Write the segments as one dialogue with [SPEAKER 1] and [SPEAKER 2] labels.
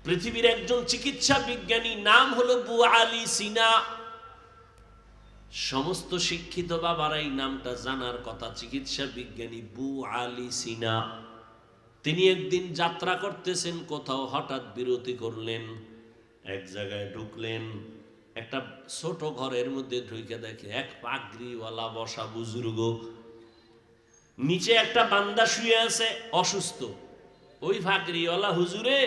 [SPEAKER 1] পৃথিবীর একজন চিকিৎসা বিজ্ঞানী, নাম হলো বু আলী সিনা। সমস্ত শিক্ষিত বাবারা এই নামটা জানার কথা, চিকিৎসা বিজ্ঞানী বু আলী সিনা। তিনি একদিন যাত্রা করতেছেন কোথাও, হঠাৎ বিরতি করলেন, এক জায়গায় ঢুকলেন, একটা ছোট ঘরের মধ্যে ঢুকে দেখে এক পাগড়িওয়ালা বসা বুজুর্গ, নিচে একটা বান্দা শুয়ে আছে অসুস্থ। ওই পাগড়িওয়ালা হুজুরে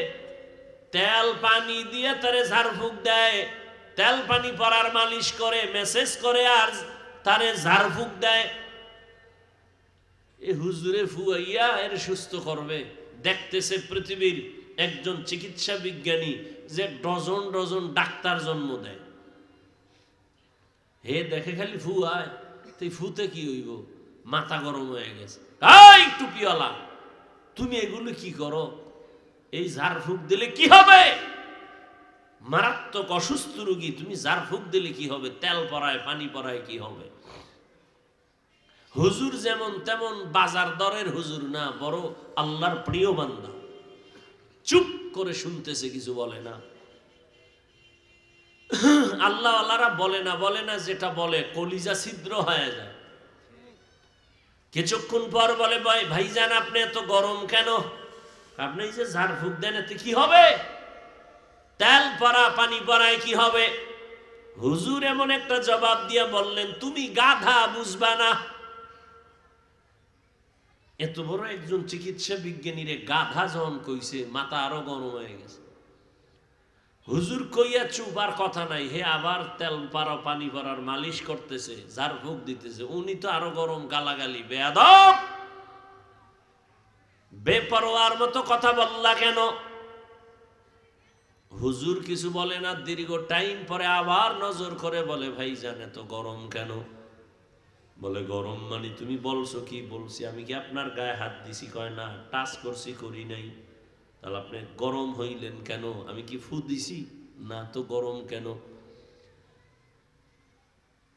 [SPEAKER 1] তেল পানি দিয়ে তারে ঝাড়ফুঁক দেয়, তেল পানি পরার মালিশ করে, মেসেজ করে, আর তারে ঝাড়ফুঁক দেয়। এ হুজুরে ফুয়াইয়া এর সুস্থ করবে। দেখতেছে পৃথিবীর একজন চিকিৎসা বিজ্ঞানী যে ডজন ডজন ডাক্তার জন্ম দেয়, হে দেখে খালি ফুয়ায়, তুই ফুতে কি হইব, মাথা গরম হয়ে গেছে। এই টুপিওয়ালা, তুমি এগুলো কি করো? এই ঝাড়ফুঁক দিলে কি হবে? মারাত্মক অসুস্থ রোগী, তুমি ঝাড়ফুঁক দিলে কি হবে? তেল পরায় পানি পরায় কি হবে? হুজুর যেমন তেমন বাজার দরের হুজুর না, বড় আল্লাহর প্রিয় বান্দা, চুপ করে শুনতেছে, কিছু বলে না। আল্লাহ আল্লাহরা বলে না, যেটা বলে কলিজা ছিদ্র হয়ে যায়। কিছুক্ষণ পর বলে, ভাইজান আপনি এত গরম কেন? আপনি যে ঝাড়ফুঁক দেন এতে কি হবে? তেল পরা পানি পরায় কি হবে? হুজুর এমন একটা জবাব দিয়া বললেন, তুমি গাধা, বুঝবা না। এত বড় একজন চিকিৎসা বিজ্ঞানীর গাধা যখন কইছে, মাথা আরো গরম হয়ে গেছে। হুজুর কইয়া চুপ, আর কথা নাই। হে আবার তেল পারা পানি পরার মালিশ করতেছে, ঝাড়ফুঁক দিতেছে, উনি তো আরো গরম, গালাগালি, বেয়াদব, বেপরোয়ার মতো কথা বললা কেন? হুজুর কিছু বলে না। দীর্ঘ টাইম পরে আবার নজর করে বলে, ভাই জানে তো গরম কেন? বলে, গরম মানে তুমি বলছো কি? বলছি আমি কি আপনার গায়ে হাত দিছি? কয় না, টাচ করছি, করি নাই। তাহলে আপনি গরম হইলেন কেন? আমি কি ফু দিছি? না, তো গরম কেন?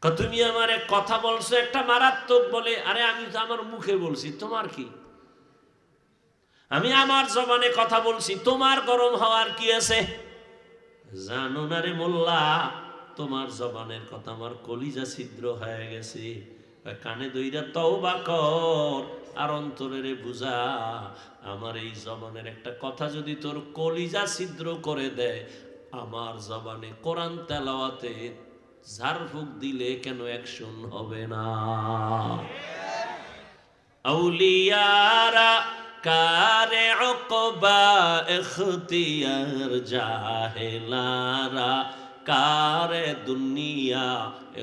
[SPEAKER 1] তুমি আমার এক কথা বলছো একটা মারাত্মক, বলে, আরে আমি তো আমার মুখে বলছি, তোমার কি? আমি আমার জবানে কথা বলছি, তোমার গরম হওয়ার কি আছে? জানো না রে মোল্লা, তোমার জবানের কথা আমার কলিজা ছিদ্র হয়ে গেছে। কানে দইরা তওবা কর, আর অন্তরে রে বুঝা, আমার এই জবানের একটা কথা যদি তোর কলিজা ছিদ্র করে দেয়, আমার জবানে কোরআন তেলাওয়াতে ঝাড়ফুঁক দিলে কেন অ্যাকশন হবে না? আউলিয়ারা কারে উকবা ইখতিয়ার, জাহেলারা কারে দুনিয়া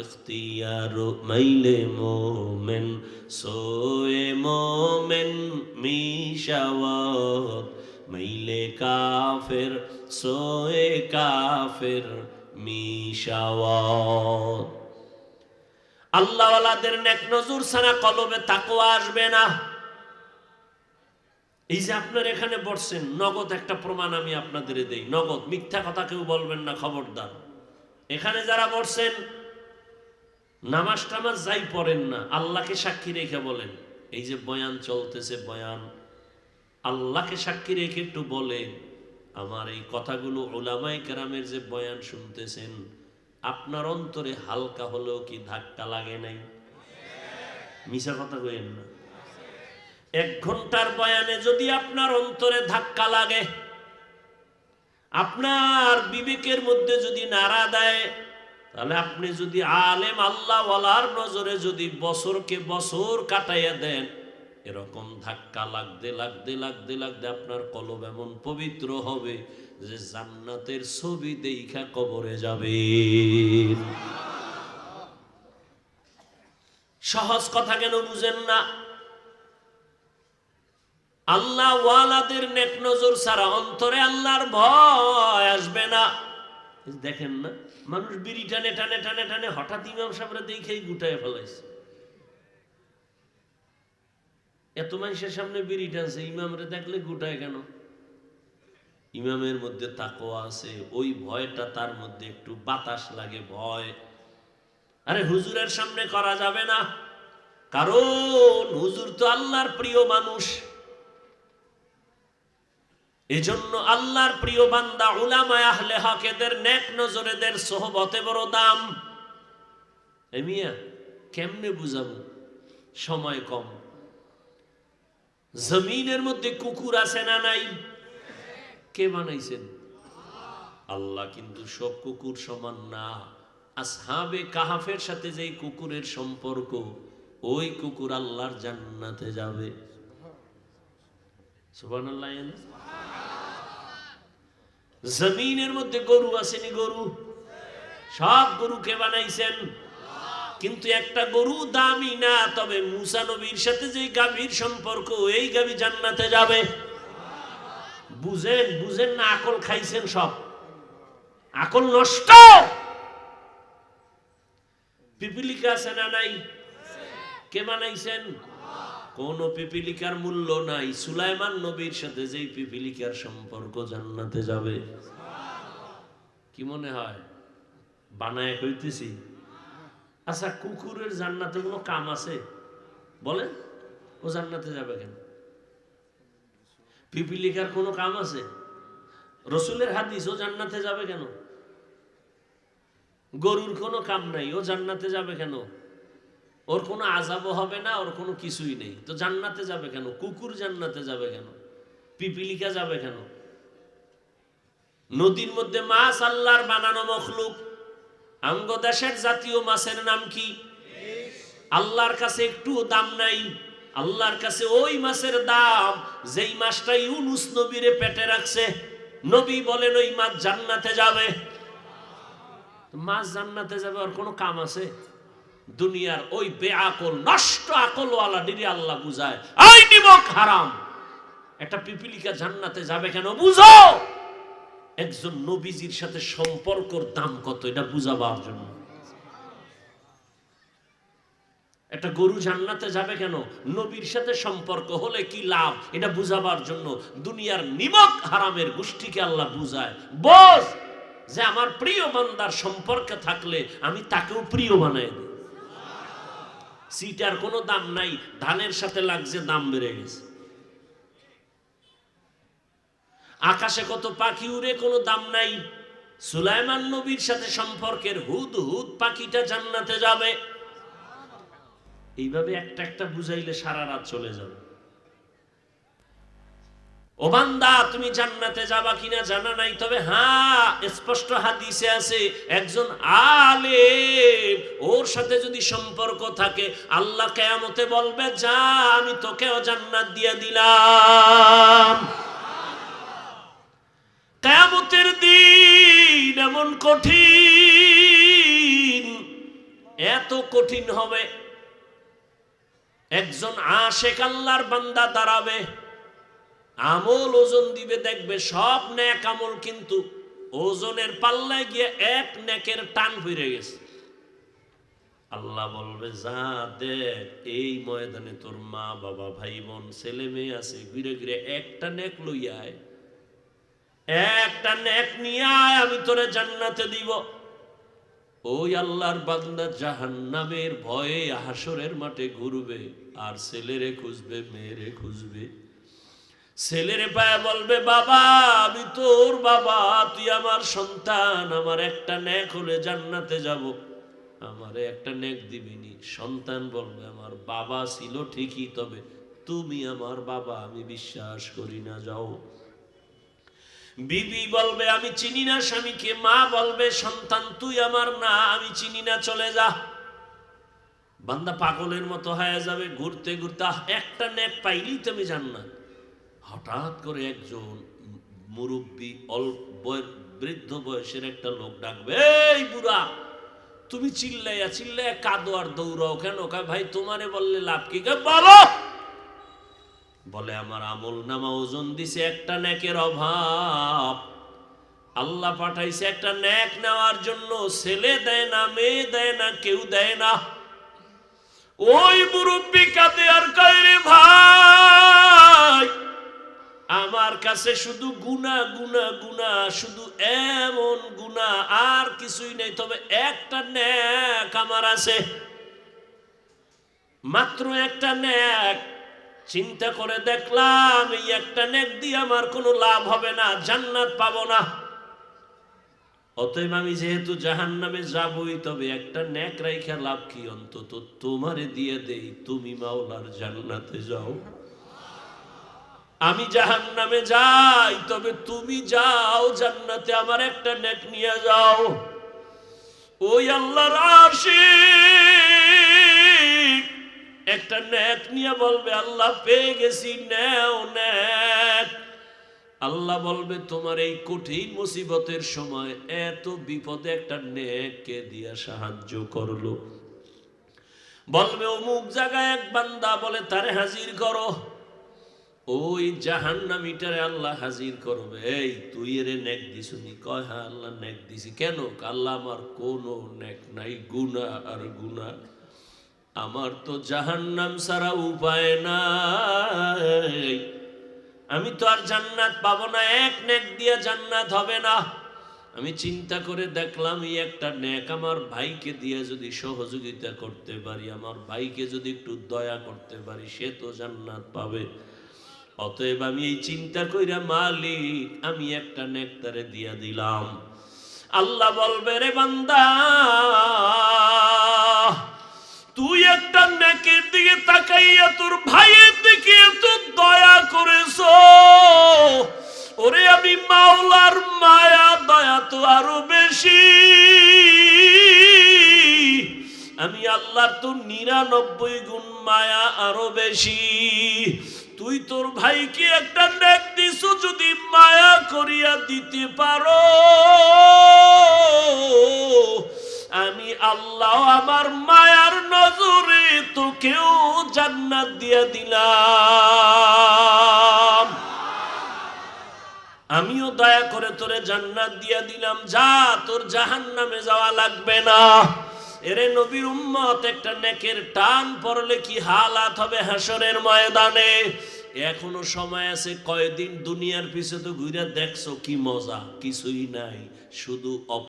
[SPEAKER 1] ইখতিয়ার। মাইলে মোমেন সোয়ে মোমেন মিশাওয়াত, মাইলে কাফের সোয়ে কাফের মিশাওয়াত। আল্লাহওয়ালাদের নেক নজর ছাড়া কলবে তাকওয়া আসবে না। এই যে আপনার এখানে বসছেন, নগদ একটা প্রমাণ আমি আপনাদের দেই, নগদ, মিথ্যা কথা কেউ বলবেন না, খবরদার। এখানে যারা বসছেন, নামাজ টামাজ যাই পড়েন না, আল্লাহকে সাক্ষী রেখে বলেন, এই যে বয়ান চলতেছে, বয়ান আল্লাহকে সাক্ষী রেখে একটু বলেন, আমার এই কথাগুলো উলামায়ে কেরামের যে বয়ান শুনতেছেন, আপনার অন্তরে হালকা হলেও কি ধাক্কা লাগে নাই? মিছা কথা কইেন না। 1 ঘন্টার বয়ানে যদি আপনার অন্তরে ধাক্কা লাগে, আপনার বিবেকের মধ্যে যদি নাড়া দেয়, তাহলে আপনি যদি আলেম আল্লাহওয়ালার নজরে যদি বছরকে বছর কাটাইয়া দেন, এরকম ধাক্কা লাগতে লাগতে লাগতে লাগতে আপনার কলব এমন পবিত্র হবে যে জান্নাতের ছবি দেখা কবরে যাবে। সহজ কথা কেন বুঝেন না? আল্লাহ ওয়ালাদের নেক নজর ছাড়া অন্তরে আল্লাহর ভয় আসবে না। দেখেন না, মানুষ বিড়ি টানে টানে টানে টানে, হঠাৎ ইমাম সাহেবরা দেখেই গুটায় ফেলাইছে। এত মানুষের সামনে বিড়ি টানছে, ইমামরে দেখলে গুটায় কেন? ইমামের মধ্যে তাকওয়া আছে, ওই ভয়টা তার মধ্যে একটু বাতাস লাগে, ভয়। আরে হুজুরের সামনে করা যাবে না, কারণ হুজুর তো আল্লাহর প্রিয় মানুষ। এজন্য আল্লাহর প্রিয় বান্দা উলামায়ে আহলে হক এদের নেক নজরেদের সোহবতে বড় দাম। মিয়া কেমনে বুঝাবো, সময় কম। জমিনের মধ্যে কুকুর আছে না নাই? কে বানাইছেন? আল্লাহ। কিন্তু সব কুকুর সমান না। আসহাবে কাহাফের সাথে যেই কুকুরের সম্পর্ক, ওই কুকুর আল্লাহর জান্নাতে যাবে। সুবহানাল্লাহ। জমিনের মধ্যে গরু আসেনি? গরু, সব গরুকে বানাইছেন, কিন্তু একটা গরু দামি না। তবে মুসা নবীর সাথে যে গাভীর সম্পর্ক, এই গাভী জান্নাতে যাবে। বুঝেন বুঝেন না? আকল খাইছেন সব, আকল নষ্ট। পিপিলিকা আছে না নাই? কে বানাইছেন? কোন পিপিলিকার মূল্য নাই। সুলাইমান নবীর সাথে যেই পিপিলিকার সম্পর্ক, জান্নাতে যাবে। কি মনে হয় বানায় কইতেছি? আচ্ছা, কুকুরের জান্নাতে কোনো কাম আছে বলেন? ও জান্নাতে যাবে কেন? পিপিলিকার কোনো কাম আছে? রসুলের হাদিস, ও জান্নাতে যাবে কেন? গরুর কোনো কাম নাই, ও জান্নাতে যাবে কেন? ওর কোনো আযাবও হবে না, ওর কোনো কিছুই নেই, তো জান্নাতে যাবে কেন? কুকুর জান্নাতে যাবে কেন? পিপিলিকা যাবে কেন? নদীর মধ্যে মাছ আল্লাহর বানানো মখলুক। আমগো দেশের জাতীয় মাছের নাম কি? আল্লাহর কাছে একটু দাম নাই। আল্লাহর কাছে ওই মাছের দাম যেই মাছটা ইউনুস নবীরে পেটে রাখছে। নবী বলেন ওই মাছ জান্নাতে যাবে। মাছ জান্নাতে যাবে, আর কোনো কাম আছে? দুনিয়ার ওই বেআকল নষ্ট আকলওয়ালা ডিরে আল্লাহ বুঝায়, আই নিমক হারাম। একটা পিপিলিকা জান্নাতে যাবে কেন? বুঝো। একজন নবীজির সাথে সম্পর্কর দাম কত, এটা বুঝাবার জন্য। একটা গরু জান্নাতে যাবে কেন? নবীর সাথে সম্পর্ক হলে কি লাভ, এটা বুঝাবার জন্য। দুনিয়ার নিমক হারামের গোষ্ঠীকে আল্লাহ বুঝায়, বোঝ যে আমার প্রিয় বান্দার সম্পর্কে থাকলে আমি তাকেও প্রিয় বানাই দিই। সিটার কোনো দাম নাই, ধানের সাথে লাগছে, দাম বেড়ে গেছে। আকাশে কত পাখি উড়ে, কোনো দাম নাই। সুলাইমান নবীর সাথে সম্পর্কের হুদ হুদ পাখিটা জান্নাতে যাবে। এইভাবে একটা একটা বুঝাইলে সারা রাত চলে যাবে। ও বান্দা, তুমি জান্নাতে যাবা কিনা জানা নাই, তবে হ্যাঁ স্পষ্ট হাদিসে আছে, একজন আলেম ওর সাথে যদি সম্পর্ক থাকে, আল্লাহ কিয়ামতে বলবে, যা আমি তোকেও জান্নাত দিয়ে দিলাম। কিয়ামতের দিন এমন কঠিন, এত কঠিন হবে, একজন আশেক আল্লাহর বান্দা দাঁড়াবে, আমল ওজন দিবে, দেখবে সব নেক আমল, কিন্তু ওজনের পাল্লায় গিয়ে এক নেকের টান ফিরে গেছে। আল্লাহ বলবে, যা দেখ, এই ময়দানে তোর মা বাবা ভাই বোন ছেলে মেয়ে আছে, ঘুরে ঘুরে একটা নেক লইয়া আয়, একটা নেক নিয়ে আয়, আমি তোরে জান্নাতে দিব। ওই আল্লাহর বান্দা জাহান্নামের ভয়ে হাসরের মাঠে ঘুরবে, আর ছেলেরে খুঁজবে, মেয়েরে খুঁজবে। ছেলেরে পায়ে বলবে, বাবা আমি তোর বাবা, তুই আমার সন্তান, আমার একটা নেক হলে জান্নাতে যাব, আমারে একটা নেক দিবিনি? সন্তান বলবে, আমার বাবা ছিল ঠিকই, তবে তুমি আমার বাবা, আমি বিশ্বাস করি না, যাও। বিবি বলবে, আমি চিনি না স্বামীকে। মা বলবে, সন্তান তুই আমার না, আমি চিনি না, চলে যা। বান্দা পাগলের মতো হয়ে যাবে, ঘুরতে ঘুরতে একটা নেক পাইলেই তুমি জান্নাত। হঠাৎ করে একজন মুরব্বী, বৃদ্ধ বয়সের একটা লোক ডাকবে, এই বুড়া, তুমি চিল্লাইয়া চিল্লাইয়া কাঁদো আর দৌড়াও কেন? ভাই তোমারে বললে লাভ কি? বলো। বলে, আমার আমল নামা ওজন দিছে, একটা নেকের অভাব। আল্লাহ পাঠাইছে একটা নেক নেওয়ার জন্য, ছেলে দেয় না, মেয়ে দেয় না, কেউ দেয় না। ওই মুরব্বী কাঁদে আর কয়, রে ভাই, আমার কাছে শুধু গুনাহ গুনাহ গুনাহ, শুধু এমন গুনাহ, আর কিছুই নেই, তবে একটা নেক আমার আছে, মাত্র একটা নেক। চিন্তা করে দেখলাম এই একটা নেক দিয়ে আমার কোনো লাভ হবে না, জান্নাত পাবো না। অতএব আমি যেহেতু জাহান্নামে যাবই, তবে একটা নেক রাইখা লাভ কি, অন্তত তোমারে দিয়ে দেই, তুমি মাওলার জান্নাতে যাও। আমি জাহান্নামে যাই, তবে তুমি যাও জান্নাতে, আমার একটা নেক নিয়ে যাও। ওই আল্লাহর আশিক একটা নেক নিয়ে বলবে, আল্লাহ পেয়ে গেছি, নেও নেক। আল্লাহ বলবে, তোমার এই কঠিন মুসিবতের সময় এত বিপদে একটা নেক কে দিয়া সাহায্য করলো? বলবে অমুক জায়গায় এক বান্দা, বলে তারে হাজির করো। ওই জাহান্নামীটারে আল্লাহ হাজির করবে, এই তুই এরে নেক দিছুনি? কয় হ্যাঁ আল্লাহ নেক দিছি। কেন? আল্লাহ আমার কোনো নেক নাই, গুনাহ আর গুনাহ, আমার তো জাহান্নাম ছাড়া উপায় নাই, আমি তো আর জান্নাত পাবো না, এক নেক দিয়ে জান্নাত হবে না। আমি চিন্তা করে দেখলাম এই একটা নেক আমার ভাইকে দিয়ে যদি সহযোগিতা করতে পারি, আমার ভাইকে যদি একটু দয়া করতে পারি, সে তো জান্নাত পাবে। অতএব আমি এই চিন্তা কইরা মালিক আমি একটা নেক তারে দিয়া দিলাম। আল্লাহ বলবে, রে বান্দা, তুই একটা নেকের দিকে তাকাইয়া তোর ভাইয়ের দিকে এত দয়া করেছ, ওরে আমি মাওলার মায়া দয়া তো আরো বেশি, আমি আল্লাহর তো 99 গুণ মায়া আরো বেশি। তুই তোর ভাইকে একটা নেক দিছো, যদি মায়া করিয়া দিতে পারো, আমি আল্লাহ আমার মায়ার নজরে তোকেও জান্নাত দিয়া দিলাম। আমিও দয়া করে তোরে জান্নাত দিয়া দিলাম, যা তোর জাহান্নামে যাওয়া লাগবে না। এরে নবীর উম্মত, একটা নেকের টান পড়লে কি হালাত হবে হাসরের ময়দানে। এখনো সময় আছে, কয়দিন দুনিয়ার পিছে তো ঘুরে দেখছো, কি মজা? কিছুই নাই, শুধু